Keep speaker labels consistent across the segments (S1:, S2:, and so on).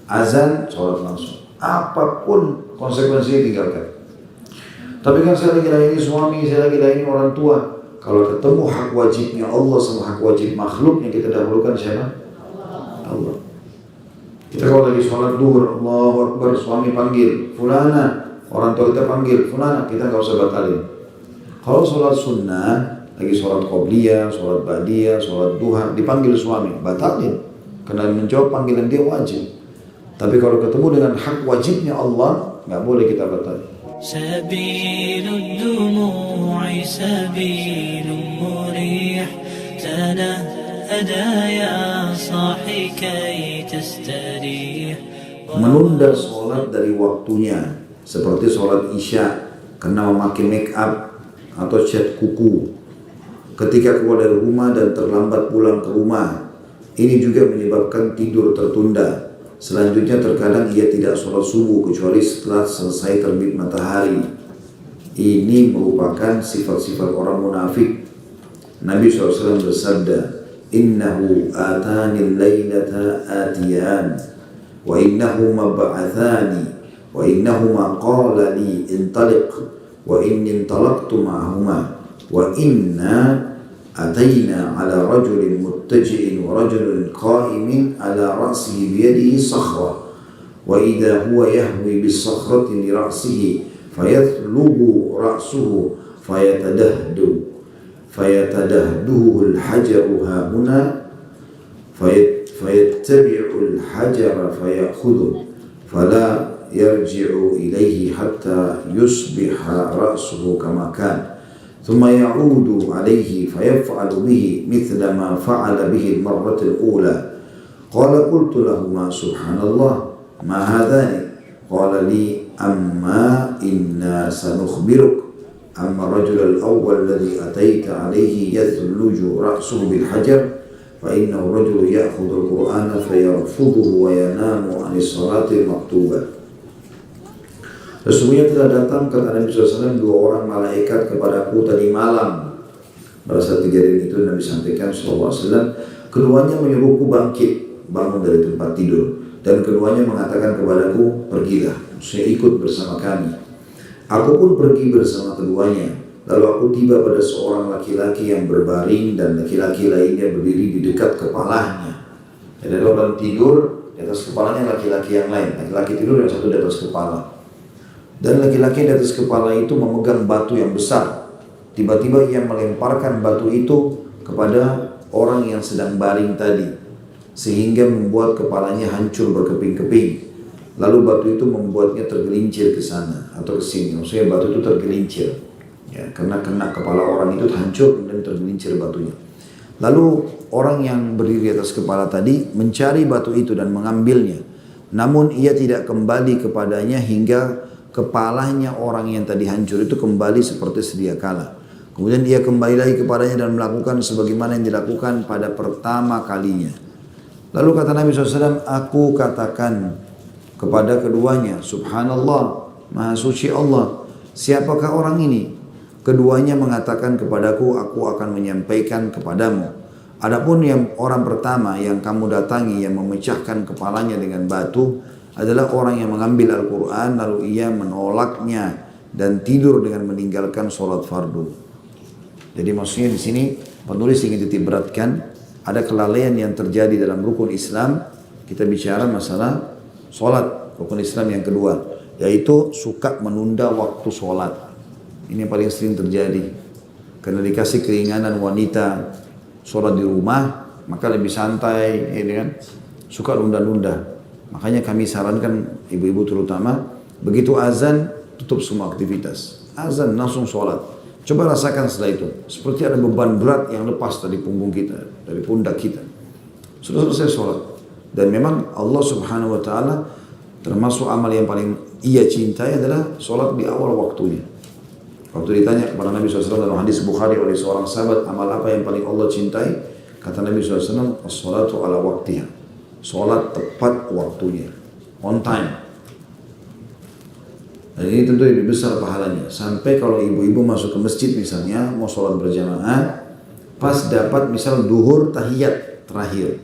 S1: Azan, sholat langsung. Apapun konsekuensinya tinggalkan. Tapi kan saya lagi layani suami, saya lagi layani orang tua. Kalau ketemu hak wajibnya Allah sama hak wajib makhluk yang kita dahulukan siapa? Allah. Kita kalau lagi sholat duhur, Allahu Akbar, suami panggil, fulana, orang tua kita panggil, fulana, kita nggak usah batalin. Kalau sholat sunnah, lagi sholat qobliyah, sholat ba'diyah, sholat duha, dipanggil suami, batalin. Karena menjawab panggilan dia wajib. Tapi kalau ketemu dengan hak wajibnya Allah, nggak boleh kita batalin.
S2: سبيل الدموع سبيل مريح تنهدى يا صاحي كي تستريح.
S1: Menunda sholat dari waktunya, seperti sholat isya karena memakai make up atau cat kuku, ketika keluar dari rumah dan terlambat pulang ke rumah, ini juga menyebabkan tidur tertunda. Selanjutnya terkadang ia tidak sholat subuh kecuali setelah selesai terbit matahari. Ini merupakan sifat-sifat orang munafik. Nabi SAW bersabda, Innahu atani laylata atiyan, wa innahu mab'athani, wa innahuma qala li intaliq, wa inni intalaqtu ma'ahuma, wa inna أتينا على رجل متجئ ورجل قائم على رأسه بيده صخرة وإذا هو يهوي بالصخرة لرأسه فيثلب رأسه فيتدهده الحجر ها هنا فيتبع الحجر فيأخذه فلا يرجع إليه حتى يصبح رأسه كما كان ثم يعود عليه فيفعل به مثل ما فعل به المرة الأولى. قال قلت لهما سبحان الله ما هذان؟ قال لي أما إنا سنخبرك أما الرجل الأول الذي أتيت عليه يثلج رأسه بالحجر فإنه رجل يأخذ القرآن فيرفضه وينام عن الصلاة المكتوبة. Sesungguhnya telah datang kata Nabi SAW 2 orang malaikat kepadaku tadi malam. Pada saat kejadian itu Nabi sampaikan SAW, keduanya menyuruhku bangkit, bangun dari tempat tidur, dan keduanya mengatakan kepadaku, pergilah, saya ikut bersama kami. Aku pun pergi bersama keduanya. Lalu aku tiba pada seorang laki-laki yang berbaring dan laki-laki lainnya berdiri di dekat kepalanya. Jadi ada orang tidur, di atas kepalanya laki-laki yang lain. Laki-laki tidur yang satu di atas kepala. Dan laki-laki di atas kepala itu memegang batu yang besar. Tiba-tiba ia melemparkan batu itu kepada orang yang sedang baring tadi, sehingga membuat kepalanya hancur berkeping-keping. Lalu batu itu membuatnya tergelincir ke sana atau ke sini. Maksudnya batu itu tergelincir, ya, karena kena kepala orang itu hancur dan tergelincir batunya. Lalu orang yang berdiri di atas kepala tadi mencari batu itu dan mengambilnya. Namun ia tidak kembali kepadanya hingga kepalanya orang yang tadi hancur itu kembali seperti sedia kala. Kemudian dia kembali lagi kepadanya dan melakukan sebagaimana yang dilakukan pada pertama kalinya. Lalu kata Nabi SAW, aku katakan kepada keduanya, Subhanallah, Maha Suci Allah, siapakah orang ini? Keduanya mengatakan kepadaku, aku akan menyampaikan kepadamu. Adapun yang orang pertama yang kamu datangi yang memecahkan kepalanya dengan batu adalah orang yang mengambil Al-Quran lalu ia menolaknya dan tidur dengan meninggalkan sholat fardu. Jadi maksudnya di sini penulis ingin titik beratkan ada kelalaian yang terjadi dalam rukun Islam. Kita bicara masalah sholat, rukun Islam yang kedua, yaitu suka menunda waktu sholat. Ini yang paling sering terjadi karena dikasih keringanan wanita sholat di rumah, maka lebih santai, ya kan? Suka nunda-nunda. Makanya kami sarankan ibu-ibu terutama, begitu azan tutup semua aktivitas. Azan langsung sholat. Coba rasakan setelah itu. Seperti ada beban berat yang lepas dari punggung kita, dari pundak kita. Sudah selesai sholat. Dan memang Allah Subhanahu Wa Taala termasuk amal yang paling ia cintai adalah sholat di awal waktunya. Waktu ditanya kepada Nabi SAW dalam hadis Bukhari oleh seorang sahabat, amal apa yang paling Allah cintai? Kata Nabi SAW, as-salatu ala waktiha. Sholat tepat waktunya, on time. Dan ini tentu lebih besar pahalanya. Sampai kalau ibu-ibu masuk ke masjid misalnya, mau sholat berjamaah, pas dapat misal duhur tahiyat terakhir,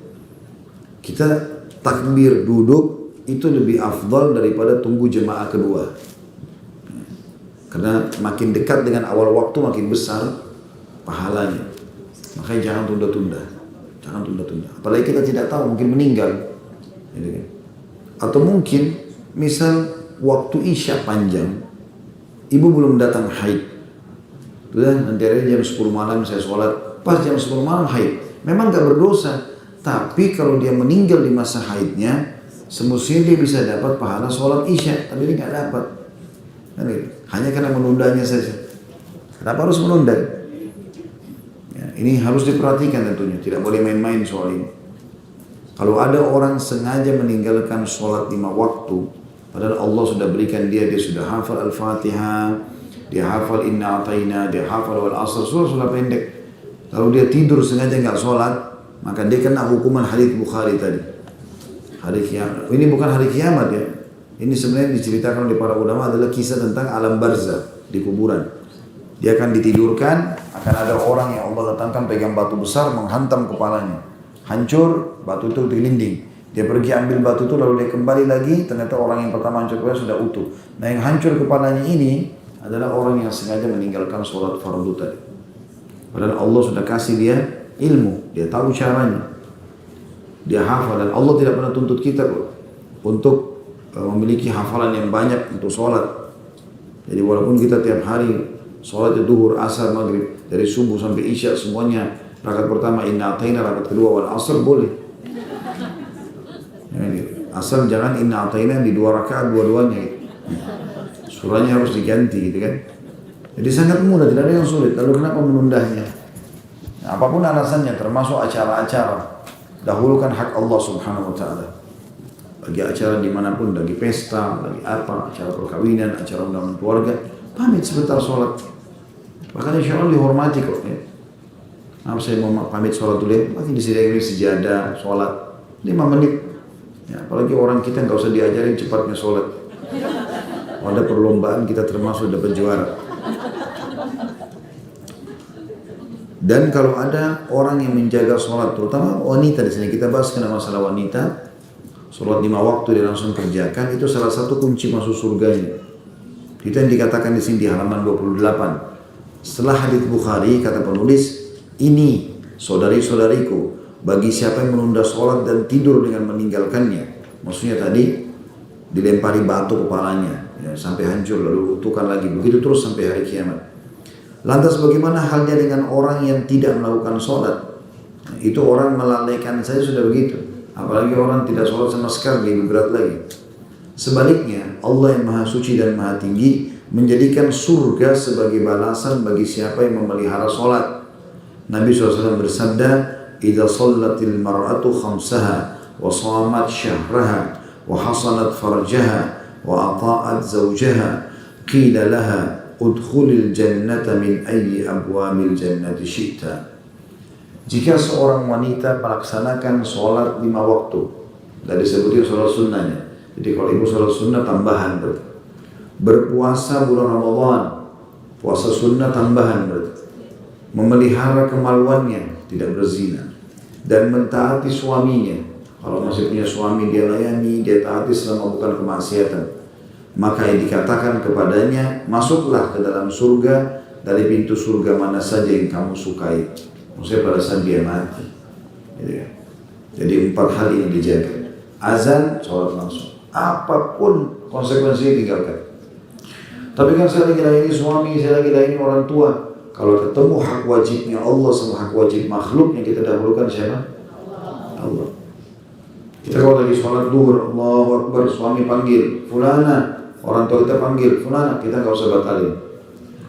S1: kita takbir duduk, itu lebih afdal daripada tunggu jemaah kedua. Karena makin dekat dengan awal waktu makin besar pahalanya. Makanya jangan tunda-tunda. Jangan tunda-tunda. Apalagi kita tidak tahu, mungkin meninggal. Atau mungkin misal waktu Isya panjang, ibu belum datang haid. Sudah nanti jam 10 malam saya sholat, pas jam 10 malam haid. Memang gak berdosa, tapi kalau dia meninggal di masa haidnya, semestinya dia bisa dapat pahala sholat Isya, tapi dia gak dapat. Hanya karena menundanya saja. Kenapa harus menunda? Ya, ini harus diperhatikan tentunya, tidak boleh main-main soal ini. Kalau ada orang sengaja meninggalkan sholat 5 waktu, padahal Allah sudah berikan dia sudah hafal Al-Fatihah, dia hafal Inna Atayna, dia hafal Wal Asr, surah pendek. Kalau dia tidur sengaja nggak sholat, maka dia kena hukuman hadits Bukhari tadi. Hari kiamat. Ini bukan hari kiamat ya. Ini sebenarnya diceritakan oleh para ulama adalah kisah tentang alam barzah di kuburan. Dia akan ditidurkan, akan ada orang yang Allah datangkan pegang batu besar menghantam kepalanya. Hancur, batu itu dilinding. Dia pergi ambil batu itu lalu dia kembali lagi, ternyata orang yang pertama hancur kepalanya sudah utuh. Nah yang hancur kepalanya ini adalah orang yang sengaja meninggalkan sholat fardu tadi. Padahal Allah sudah kasih dia ilmu, dia tahu caranya. Dia hafal dan Allah tidak pernah tuntut kita untuk memiliki hafalan yang banyak untuk sholat. Jadi walaupun kita tiap hari sholat duhur, asar, maghrib, dari subuh sampai isya semuanya rakaat pertama inna atayna, rakaat kedua wal asr boleh. Asal jangan inna atayna di 2 rakaat dua-duanya. Surahnya harus diganti gitu kan. Jadi sangat mudah, tidak ada yang sulit. Lalu kenapa menundanya? Nah, apapun alasannya, termasuk acara-acara, dahulukan hak Allah Subhanahu Wa Taala. Bagi acara dimanapun, bagi pesta, bagi apa, acara perkawinan, acara undangan keluarga, pamit sebentar sholat. Bahkan insya Allah dihormati kok. Ya. Nah, saya mau pamit sholat dulu ya, masih disediakan sejadah, sholat 5 menit. Ya, apalagi orang kita nggak usah diajarin cepatnya sholat. Ada perlombaan kita termasuk dapat juara. Dan kalau ada orang yang menjaga sholat, terutama wanita di sini kita bahas karena masalah wanita, sholat 5 waktu dia langsung kerjakan, itu salah satu kunci masuk surganya. Itu yang dikatakan di sini di halaman 28. Setelah hadits Bukhari kata penulis, ini saudari-saudariku, bagi siapa yang menunda sholat dan tidur dengan meninggalkannya. Maksudnya tadi dilempari batu kepalanya ya, sampai hancur lalu utuhkan lagi, begitu terus sampai hari kiamat. Lantas bagaimana halnya dengan orang yang tidak melakukan sholat? Nah, itu orang melalaikan saja sudah begitu. Apalagi orang tidak sholat sama sekali, lebih berat lagi. Sebaliknya, Allah yang Maha Suci dan Maha Tinggi menjadikan surga sebagai balasan bagi siapa yang memelihara sholat. Nabi SAW bersabda, "Idza shallatil mar'atu khamsaha wa shamat syahraha wa hasanat farjaha wa ata'at zawjaha qila laha udkhulil jannata min ayyi abwamil jannati syi'ta." Jika seorang wanita melaksanakan sholat 5 waktu, dan disebutnya sholat sunnahnya. Jadi kalau ibu sholat sunnah tambahan berarti. Berpuasa bulan Ramadan, puasa sunnah tambahan berarti. Memelihara kemaluannya, tidak berzina. Dan mentaati suaminya. Kalau masih punya suami dia layani, dia taati selama bukan kemaksiatan. Maka yang dikatakan kepadanya, masuklah ke dalam surga dari pintu surga mana saja yang kamu sukai. Maksudnya pada saat dia mati. Jadi 4 hal ini dijaga. Azan, sholat langsung. Apapun konsekuensinya tinggalkan. Tapi kan saya lagi layani suami, saya lagi layani orang tua. Kalau ketemu hak wajibnya Allah sama hak wajib makhluk yang kita dahulukan siapa? Allah. Kita kalau lagi sholat duhur, Allahu Akbar, suami panggil, fulana. Orang tua kita panggil, fulana, kita nggak usah batalin.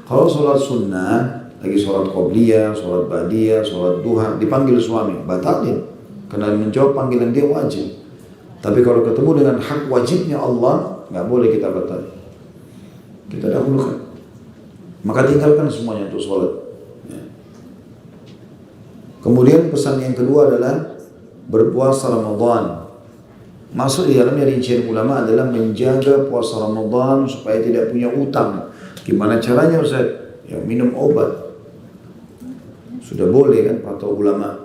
S1: Kalau sholat sunnah, lagi sholat qobliyah, sholat ba'diyah, sholat duha, dipanggil suami, batalin. Karena menjawab panggilan dia wajib. Tapi kalau ketemu dengan hak wajibnya Allah, nggak boleh kita batalin. Kita dahulukan. Maka tinggalkan semuanya untuk sholat. Kemudian pesan yang kedua adalah berpuasa Ramadan. Masuk di dalamnya rincian ulama adalah menjaga puasa Ramadan supaya tidak punya utang. Gimana caranya Ustaz? Ya minum obat. Sudah boleh kan kata ulama,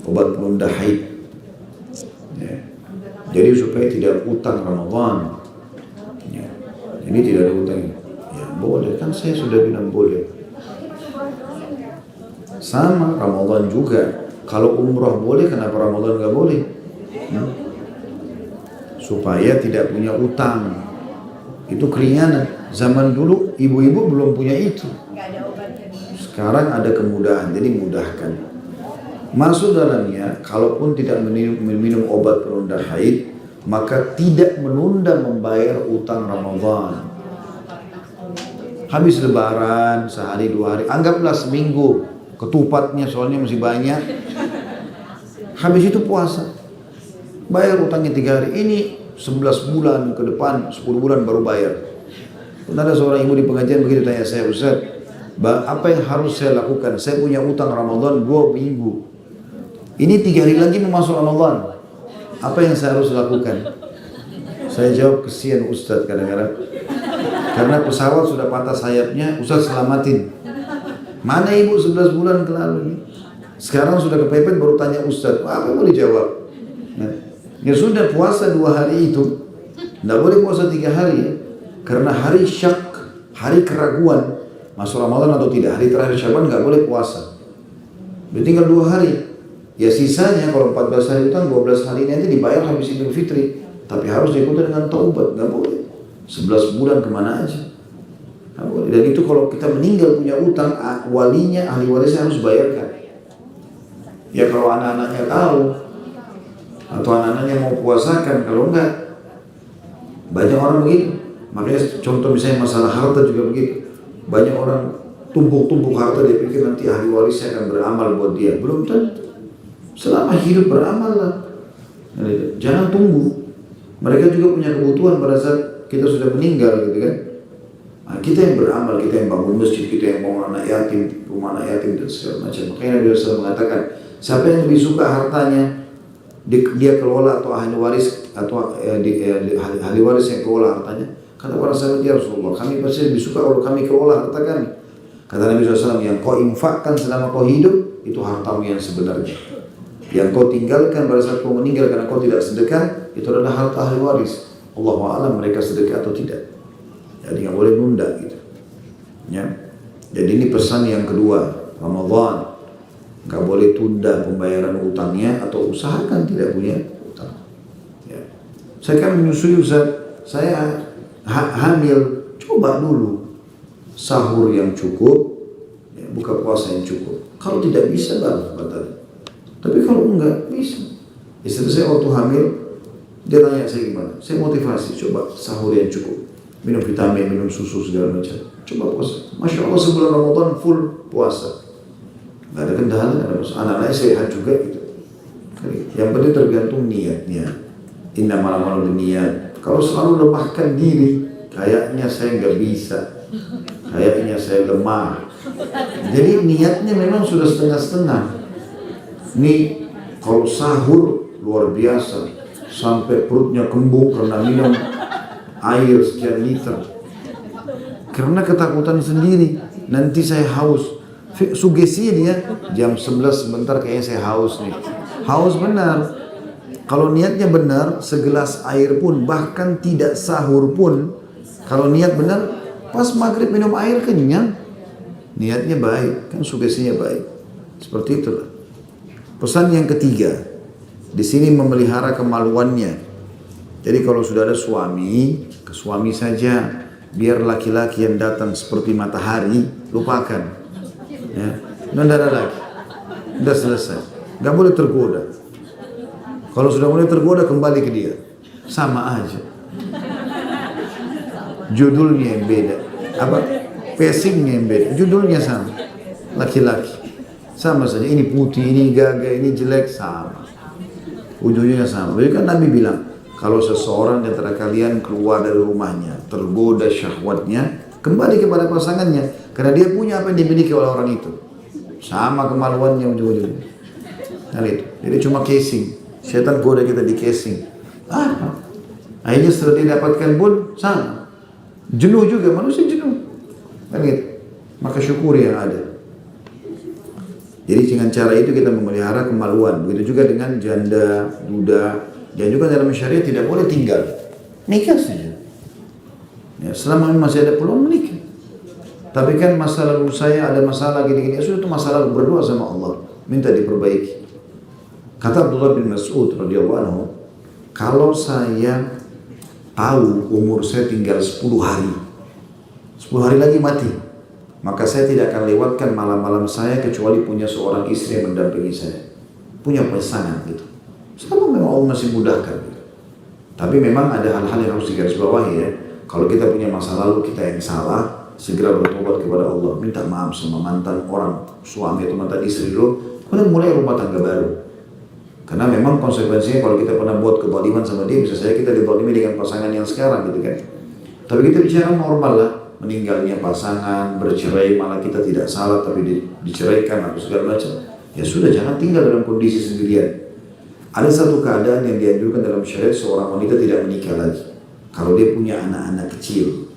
S1: obat penunda haid. Ya. Jadi supaya tidak utang Ramadan. Ya. Ini tidak ada utang. Ya boleh, kan saya sudah bilang boleh. Sama Ramadan juga. Kalau umrah boleh, kenapa Ramadan nggak boleh? Supaya tidak punya utang. Itu keringanan. Zaman dulu ibu-ibu belum punya itu. Sekarang ada kemudahan, jadi mudahkan. Masuk dalamnya, kalaupun tidak minum obat penunda haid, maka tidak menunda membayar utang Ramadan. Habis lebaran, sehari dua hari, anggaplah seminggu, ketupatnya soalnya masih banyak. Habis itu puasa, bayar utangnya 3 hari. Ini 11 bulan ke depan, 10 bulan baru bayar. Ada seorang ibu di pengajian begitu tanya saya, Ustaz, apa yang harus saya lakukan? Saya punya utang Ramadan 2 minggu. Ini 3 hari lagi mau masuk Ramadan. Apa yang saya harus lakukan? Saya jawab, kesian Ustaz kadang-kadang. Karena pesawat sudah patah sayapnya, Ustaz selamatin. Mana ibu 11 bulan ke lalu ini? Sekarang sudah kepepet baru tanya Ustaz, apa yang boleh jawab? Nah, ya sudah puasa 2 hari itu. Tidak boleh puasa 3 hari ya. Karena hari syak, hari keraguan, masuk Ramadan atau tidak, hari terakhir Syaban nggak boleh puasa. Tinggal 2 hari. Ya sisanya kalau 14 hari utang, 12 hari nanti dibayar habis Idul Fitri. Tapi harus diikuti dengan taubat, nggak boleh. 11 bulan kemana aja. Nggak boleh. Dan itu kalau kita meninggal punya utang, walinya, ahli warisnya harus bayarkan. Ya kalau anak-anaknya tahu, atau anak-anaknya mau puasakan, kalau enggak, banyak orang begitu. Makanya contoh misalnya masalah harta juga begitu. Banyak orang tumpuk-tumpuk harta, dia pikir nanti ahli warisnya akan beramal buat dia. Belum tentu. Selama hidup beramal lah. Jangan tunggu. Mereka juga punya kebutuhan pada saat kita sudah meninggal gitu kan. Nah, kita yang beramal, kita yang bangun masjid, kita yang bangun anak yatim, rumah anak yatim dan segala macam. Makanya Nabi SAW mengatakan, siapa yang lebih suka hartanya, dia kelola atau ahli waris atau ahli waris yang kelola hartanya. Kata para sahabat, ya Rasulullah, kami pasti lebih suka kalau kami kelola harta kami. Kata Nabi SAW, yang kau infakkan selama kau hidup, itu hartamu yang sebenarnya. Yang kau tinggalkan pada saat kau meninggal karena kau tidak sedekah, itu adalah harta ahli waris. Allahu a'lam mereka sedekah atau tidak. Jadi nggak boleh nunda gitu. Ya. Jadi ini pesan yang kedua, Ramadan nggak boleh tunda pembayaran utangnya atau usahakan tidak punya utang. Ya. Saya kan menyusui Ustaz, saya hamil, coba dulu sahur yang cukup, ya, buka puasa yang cukup. Kalau tidak bisa baru batal. Tapi kalau enggak bisa. Istri saya waktu hamil, dia tanya saya gimana? Saya motivasi, coba sahur yang cukup, minum vitamin, minum susu segala macam. Coba puasa. Masya Allah sebulan Ramadan full puasa. Nggak ada kendala, nggak ada masalah. Anak-anaknya sehat juga gitu. Yang penting tergantung niatnya. Innamal a'malu binniyat. Kalau selalu lemahkan diri, kayaknya saya nggak bisa, kayaknya saya lemah. Jadi niatnya memang sudah setengah-setengah. Nih kalau sahur luar biasa, sampai perutnya kembung karena minum air sekian liter. Karena ketakutan sendiri, nanti saya haus. Sugesti dia, jam 11 sebentar kayaknya saya haus nih. Haus benar. Kalau niatnya benar, segelas air pun, bahkan tidak sahur pun, kalau niat benar, pas maghrib minum air kenyang, niatnya baik, kan sugestinya baik. Seperti itulah. Pesan yang ketiga, di sini memelihara kemaluannya. Jadi kalau sudah ada suami, ke suami saja, biar laki-laki yang datang seperti matahari, lupakan. Ya, dan ada lagi, udah selesai, nggak boleh tergoda. Kalau sudah mulai tergoda kembali ke dia, sama aja. Judulnya yang beda, apa? Pacingnya yang beda, judulnya sama. Laki-laki, sama saja. Ini putih, ini gagah, ini jelek, sama. Ujungnya sama. Jadi kan Nabi bilang, kalau seseorang di antara kalian keluar dari rumahnya, tergoda syahwatnya, kembali kepada pasangannya, karena dia punya apa yang dimiliki oleh orang itu. Sama kemaluannya ujung-ujungnya. Nah itu. Jadi cuma casing. Setan goda kita di casing. Akhirnya setelah dia dapatkan pun sama. Jenuh juga, manusia jenuh. Kan gitu. Maka syukuri yang ada. Jadi dengan cara itu kita memelihara kemaluan. Begitu juga dengan janda, duda, Dan juga dalam syariat tidak boleh tinggal. Nikah saja. Ya, selama masih ada peluang menikah. Tapi kan masa lalu saya ada masalah gini-gini. Ya sudah, itu masalah lalu, berdoa sama Allah. Minta diperbaiki. Kata Abdullah bin Mas'ud radhiyallahu anhu, kalau saya tahu umur saya tinggal 10 hari, 10 hari lagi mati, maka saya tidak akan lewatkan malam-malam saya kecuali punya seorang istri yang mendampingi saya, punya pasangan gitu. Selama memang Allah masih mudahkan gitu. Tapi memang ada hal-hal yang harus digarisbawahi ya. Kalau kita punya masa lalu kita yang salah, segera bertobat kepada Allah, minta maaf sama mantan orang, suami atau mantan istri dulu, kemudian mulai rumah tangga baru. Karena memang konsekuensinya kalau kita pernah buat kezaliman sama dia, bisa saja kita dizalimi dengan pasangan yang sekarang gitu kan. Tapi kita bicara normal lah, meninggalnya pasangan, bercerai, malah kita tidak salah tapi diceraikan atau segala macam. Ya sudah, jangan tinggal dalam kondisi sendirian. Ada satu keadaan yang dianjurkan dalam syariat, seorang wanita tidak menikah lagi. Kalau dia punya anak-anak kecil,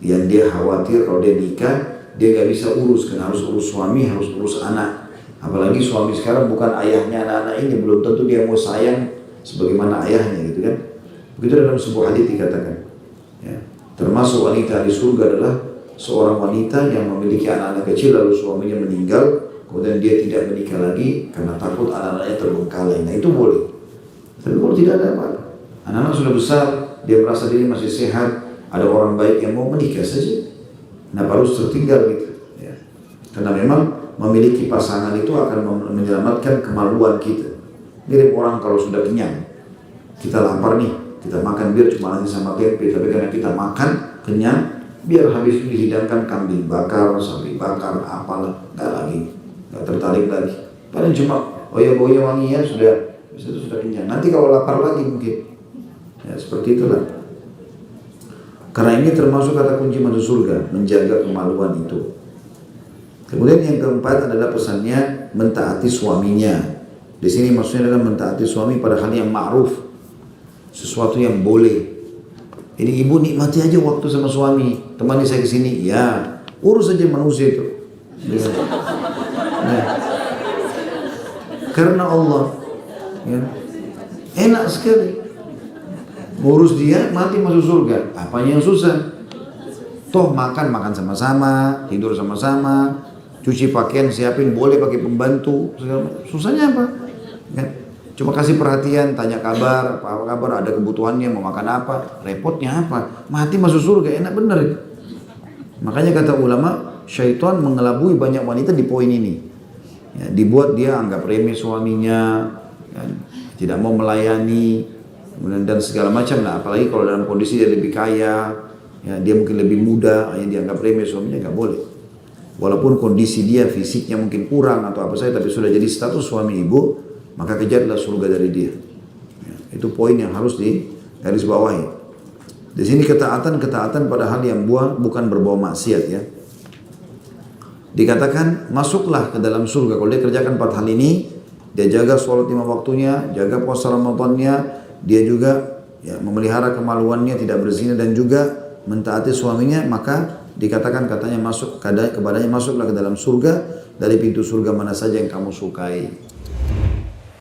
S1: yang dia khawatir kalau dia nikah, dia gak bisa urus, karena harus urus suami, harus urus anak. Apalagi suami sekarang bukan ayahnya anak-anak ini, belum tentu dia mau sayang sebagaimana ayahnya gitu kan. Begitu dalam sebuah hadits dikatakan ya, termasuk wanita di surga adalah seorang wanita yang memiliki anak-anak kecil lalu suaminya meninggal, kemudian dia tidak menikah lagi karena takut anak-anaknya terbengkalai. Nah itu boleh. Tapi kalau tidak ada apa-apa, anak-anak sudah besar, dia merasa diri masih sehat, ada orang baik yang mau menikah saja, nah harus tertinggal gitu ya. Karena memang memiliki pasangan itu akan menyelamatkan kemaluan kita. Mirip orang kalau sudah kenyang, kita lapar nih, kita makan biar cuma nasi sama tempe, tapi karena kita makan kenyang, biar habis itu dihidangkan kambing bakar, sapi bakar, apalah, nggak tertarik lagi. Paling cuma oya-oya wangi ya sudah, itu sudah kenyang. Nanti kalau lapar lagi mungkin, ya seperti itulah. Karena ini termasuk kata kunci masuk surga, menjaga kemaluan itu. Kemudian yang keempat adalah pesannya mentaati suaminya. Di sini maksudnya adalah mentaati suami pada hal yang ma'ruf, sesuatu yang boleh. Ini ibu nikmati aja waktu sama suami, temani saya ke sini, ya urus aja manusia itu. Ya. Nah, karena Allah, ya, enak sekali. Ngurus dia, mati masuk surga. Apanya yang susah? Toh makan sama-sama, tidur sama-sama, cuci pakaian, siapin, boleh pakai pembantu. Susahnya apa? Ya. Cuma kasih perhatian, tanya kabar, apa kabar, ada kebutuhannya, mau makan apa, repotnya apa? Mati masuk surga, enak bener. Makanya kata ulama, syaitan mengelabui banyak wanita di poin ini. Ya, dibuat dia anggap remeh suaminya, ya, tidak mau melayani, dan segala macam. Nah, apalagi kalau dalam kondisi dia lebih kaya, ya, dia mungkin lebih muda, hanya dianggap remeh suaminya, nggak boleh. Walaupun kondisi dia fisiknya mungkin kurang atau apa saja, tapi sudah jadi status suami ibu, maka kejarlah surga dari dia. Ya, itu poin yang harus digarisbawahi. Di sini ketaatan pada hal yang bukan berbau maksiat ya. Dikatakan masuklah ke dalam surga kalau dia kerjakan 4 hal ini, dia jaga sholat 5 waktunya, jaga puasa Ramadannya, dia juga ya, memelihara kemaluannya, tidak berzina dan juga mentaati suaminya, maka dikatakan katanya masuk kepadanya, masuklah ke dalam surga dari pintu surga mana saja yang kamu sukai.